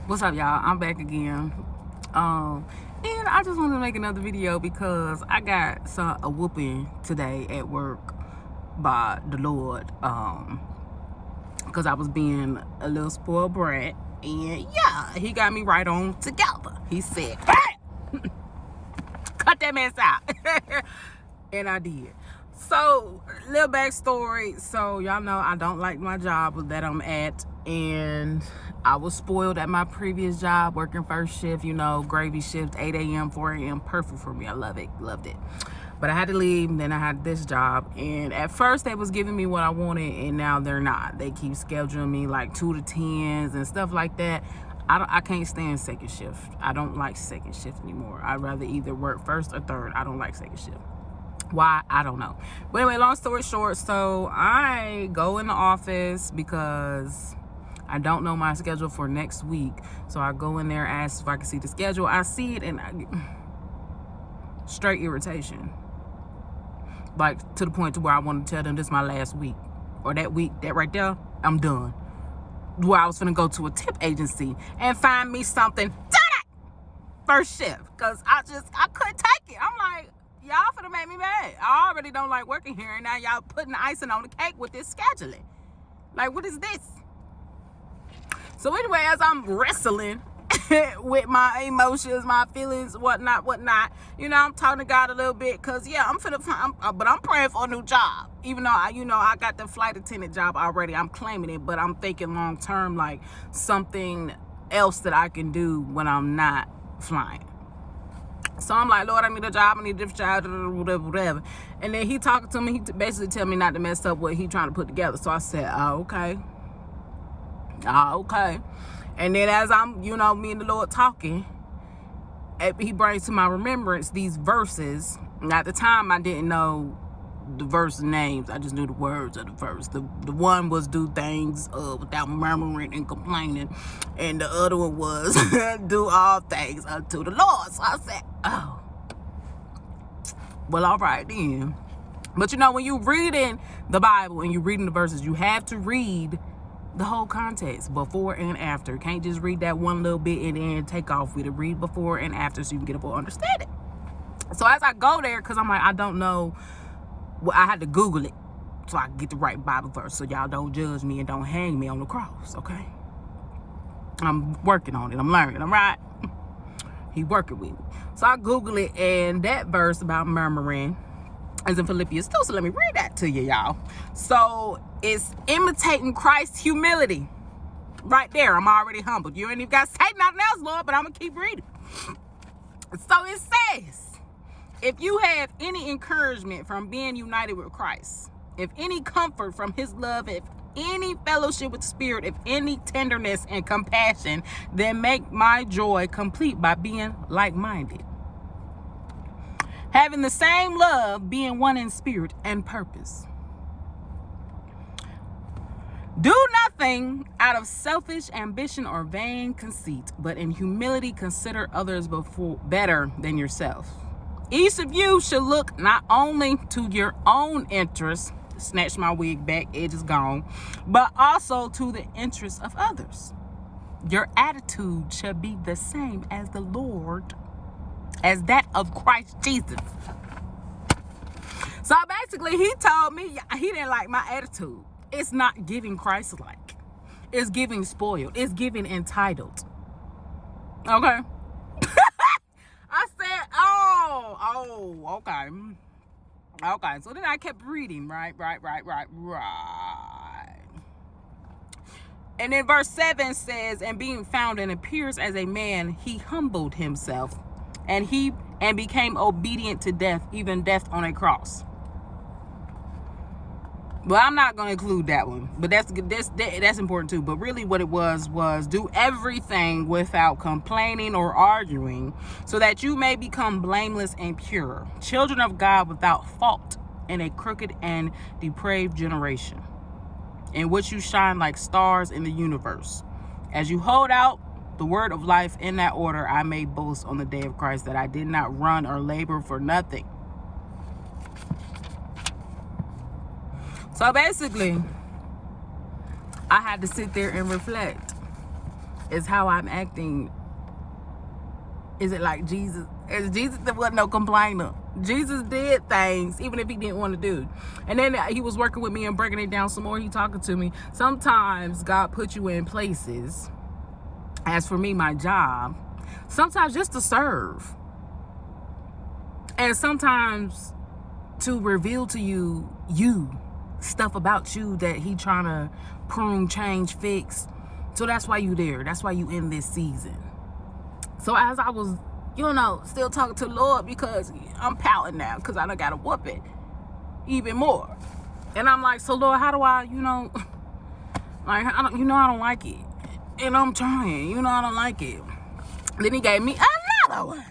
What's up, y'all? I'm back again. And I just wanted to make another video because I got a whooping today at work by the Lord. Because I was being a little spoiled brat. And yeah, he got me right on together. He said, "Hey, cut that mess out." And I did. So, little backstory. So, y'all know I don't like my job that I'm at. And I was spoiled at my previous job, working first shift, gravy shift, 8 a.m., 4 a.m. Perfect for me. I love it. Loved it. But I had to leave. And then I had this job. And at first, they was giving me what I wanted. And now they're not. They keep scheduling me like 2 to 10s and stuff like that. I can't stand second shift. I don't like second shift anymore. I'd rather either work first or third. I don't like second shift. Why? I don't know. But anyway, long story short, so I go in the office because I don't know my schedule for next week. So I go in there, ask if I can see the schedule. I see it, and straight irritation. Like, to the point to where I want to tell them this is my last week. Or that week, that right there, I'm done. Where I was going to go to a tip agency and find me something today, first shift. Because I couldn't take it. I'm like, y'all finna make me mad. I already don't like working here, and now y'all putting the icing on the cake with this scheduling. Like, what is this? So anyway, as I'm wrestling with my emotions, my feelings, whatnot, I'm talking to God a little bit, because yeah, I'm praying for a new job. Even though I got the flight attendant job already, I'm claiming it, but I'm thinking long term, like something else that I can do when I'm not flying. So I'm like, Lord, I need a job, I need a different job, whatever. And then he talking to me, he basically tell me not to mess up what he trying to put together. So I said, okay. And then as I'm, me and the Lord talking, he brings to my remembrance these verses. And at the time, I didn't know the verse names. I just knew the words of the verse. The one was do things without murmuring and complaining. And the other one was do all things unto the Lord. So I said, oh, well, all right then. But when you're reading the Bible and you're reading the verses, you have to read the whole context, before and after. You can't just read that one little bit and then take off with it. Read before and after so you can get a full understanding. So as I go there, because I'm like, I don't know, well, I had to Google it so I can get the right Bible verse, so y'all don't judge me and don't hang me on the cross, okay? I'm working on it. I'm learning, all right? He working with me. So I Google it, and that verse about murmuring is in Philippians 2. So let me read that to you, y'all. So it's imitating Christ's humility. Right there, I'm already humbled. You ain't even got to say nothing else, Lord, but I'm going to keep reading. So it says, if you have any encouragement from being united with Christ, if any comfort from his love, if any fellowship with the Spirit, if any tenderness and compassion, then make my joy complete by being like-minded, having the same love, being one in spirit and purpose. Do nothing out of selfish ambition or vain conceit, but in humility consider others better than yourself. Each of you should look not only to your own interests, snatch my wig back, edge is gone, but also to the interests of others. Your attitude should be the same as the Lord, as that of Christ Jesus. So basically, he told me he didn't like my attitude. It's not giving Christ-like. It's giving spoiled. It's giving entitled. Okay? I said, oh, okay. Okay, so then I kept reading, right. And then verse 7 says, and being found and appears as a man, he humbled himself, and became obedient to death, even death on a cross. Well, I'm not going to include that one, but that's important too. But really what it was do everything without complaining or arguing, so that you may become blameless and pure, children of God without fault in a crooked and depraved generation, in which you shine like stars in the universe. As you hold out the word of life in that order, I may boast on the day of Christ that I did not run or labor for nothing. So basically, I had to sit there and reflect Is how I'm acting. Is it like Jesus? Is Jesus that wasn't no complainer? Jesus did things even if he didn't want to do. And then he was working with me and breaking it down some more. He talking to me. Sometimes God put you in places. As for me, my job, sometimes just to serve. And sometimes to reveal to you stuff about you that he trying to prune, change, fix. So that's why you there. That's why you in this season. So as I was, still talking to the Lord, because I'm pouting now because I done got to whoop it even more. And I'm like, so Lord, how do I, I don't like it. And I'm trying, I don't like it. Then he gave me another one.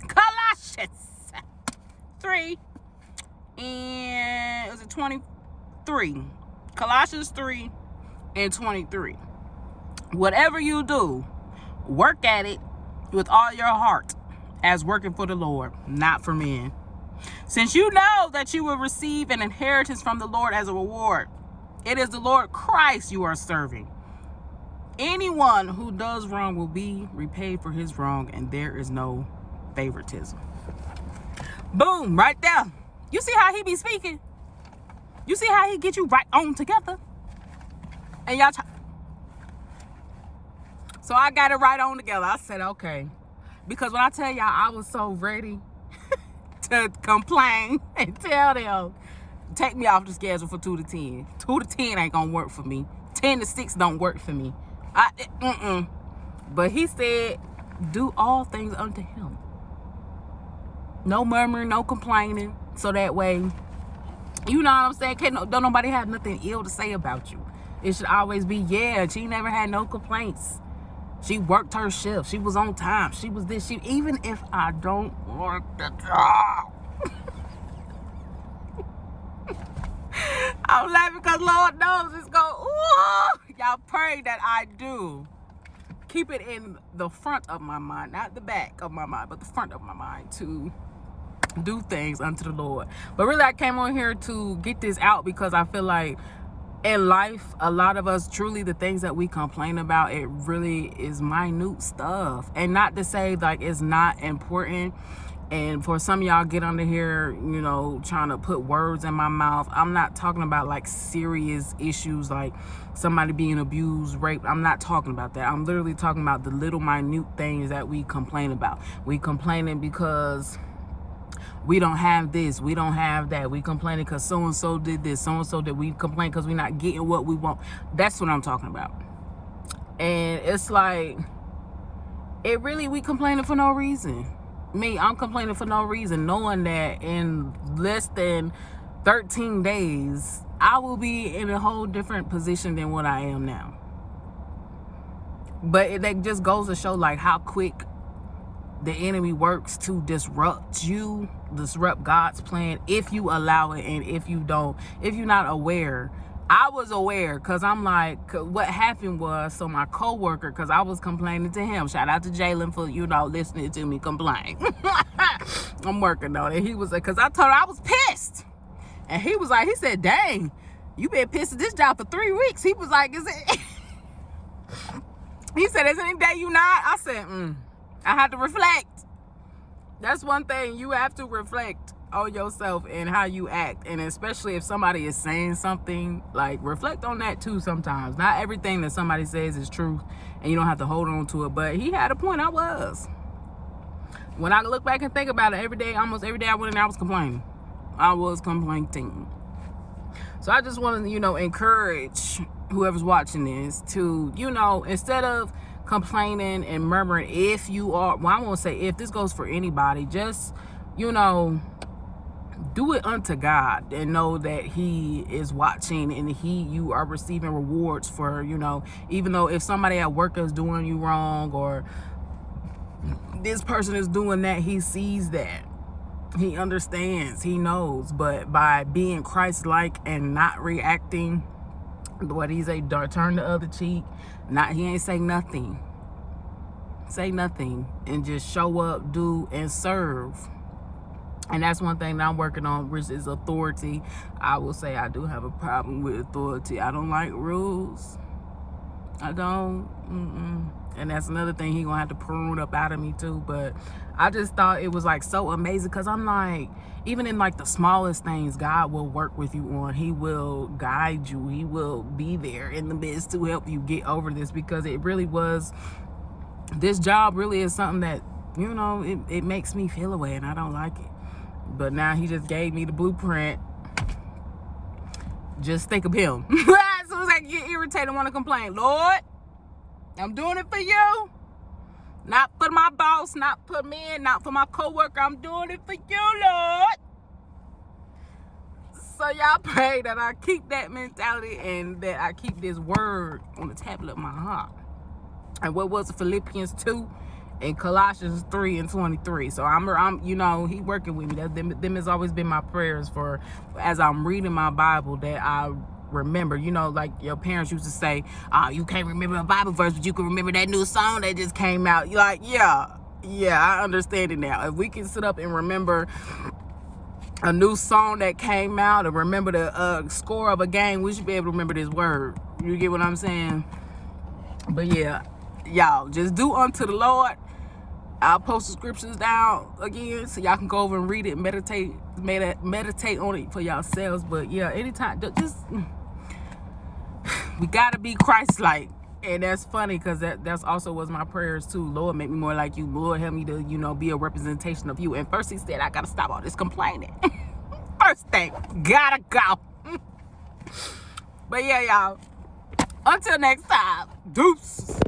Colossians 3 and, was it 23? Colossians 3 and 23. Whatever you do, work at it with all your heart as working for the Lord, not for men. Since you know that you will receive an inheritance from the Lord as a reward. It is the Lord Christ you are serving. Anyone who does wrong will be repaid for his wrong, and there is no favoritism. Boom, right there. You see how he be speaking? You see how he get you right on together? And y'all so I got it right on together. I said, okay. Because when I tell y'all, I was so ready to complain and tell them, take me off the schedule for 2 to 10. 2 to 10 ain't gonna work for me. 10 to 6 don't work for me. But he said, do all things unto him. No murmuring, no complaining. So that way, you know what I'm saying? Don't nobody have nothing ill to say about you. It should always be, yeah, she never had no complaints. She worked her shift. She was on time. She was this. Even if I don't work the job. I'm laughing because Lord knows it's going, ooh. Y'all pray that I do. Keep it in the front of my mind, not the back of my mind, but the front of my mind to do things unto the Lord. But really, I came on here to get this out because I feel like in life, a lot of us, truly, the things that we complain about, it really is minute stuff. And not to say like it's not important. And for some of y'all get under here, trying to put words in my mouth. I'm not talking about like serious issues like somebody being abused, raped. I'm not talking about that. I'm literally talking about the little minute things that we complain about. We complaining because we don't have this, we don't have that. We complaining because so-and-so did this, so-and-so did. We complain because we're not getting what we want. That's what I'm talking about. And it's like, we complaining for no reason. I'm complaining for no reason, knowing that in less than 13 days, I will be in a whole different position than what I am now. But that just goes to show like how quick the enemy works to disrupt you, disrupt God's plan, if you allow it. And if you don't, if you're not aware. I was aware because I'm like, what happened was, so my coworker, because I was complaining to him, shout out to Jalen for, listening to me complain. I'm working on it. He was like, because I told him I was pissed. And he was like, he said, dang, you been pissed at this job for 3 weeks. He was like, is it? He said, is any day you not? I said, I had to reflect. That's one thing. You have to reflect on yourself and how you act. And especially if somebody is saying something, like reflect on that too sometimes. Not everything that somebody says is truth and you don't have to hold on to it. But he had a point. I was. When I look back and think about it, almost every day I went in there, I was complaining. I was complaining. So I just want to, encourage whoever's watching this to, instead of complaining and murmuring, if you are, I won't say if, this goes for anybody, just, do it unto God and know that he is watching and you are receiving rewards for, even though if somebody at work is doing you wrong or this person is doing that, he sees that. He understands, he knows. But by being Christ-like and not reacting, what he say, turn the other cheek, he ain't say nothing. Say nothing and just show up, do, and serve. And that's one thing that I'm working on, which is authority. I will say I do have a problem with authority. I don't like rules. I don't. And that's another thing he gonna have to prune up out of me too. But I just thought it was like so amazing, because I'm like, even in like the smallest things, God will work with you on. He will guide you. He will be there in the midst to help you get over this, because it really was, this job really is something that, you know, it makes me feel away, and I don't like it. But now he just gave me the blueprint. Just think of him. As soon as I get irritated and want to complain, Lord, I'm doing it for you. Not for my boss, not for me, not for my coworker. I'm doing it for you, Lord. So y'all pray that I keep that mentality, and that I keep this word on the tablet of my heart. And what was it? Philippians 2 and Colossians 3 and 23. So I'm you know, he working with me. Them has always been my prayers for, as I'm reading my Bible, that I remember. You know, like your parents used to say, oh, you can't remember a Bible verse, but you can remember that new song that just came out. You're like, yeah, I understand it now. If we can sit up and remember a new song that came out, or remember the score of a game, we should be able to remember this word. You get what I'm saying? But yeah, y'all, just do unto the Lord. I'll post the scriptures down again so y'all can go over and read it and meditate on it for yourselves. But yeah, anytime, just we gotta be Christ-like. And that's funny, because that's also was my prayers too. Lord, make me more like you. Lord, help me to, you know, be a representation of you. And first he said, I gotta stop all this complaining. First thing, gotta go. But yeah, y'all, until next time, deuces.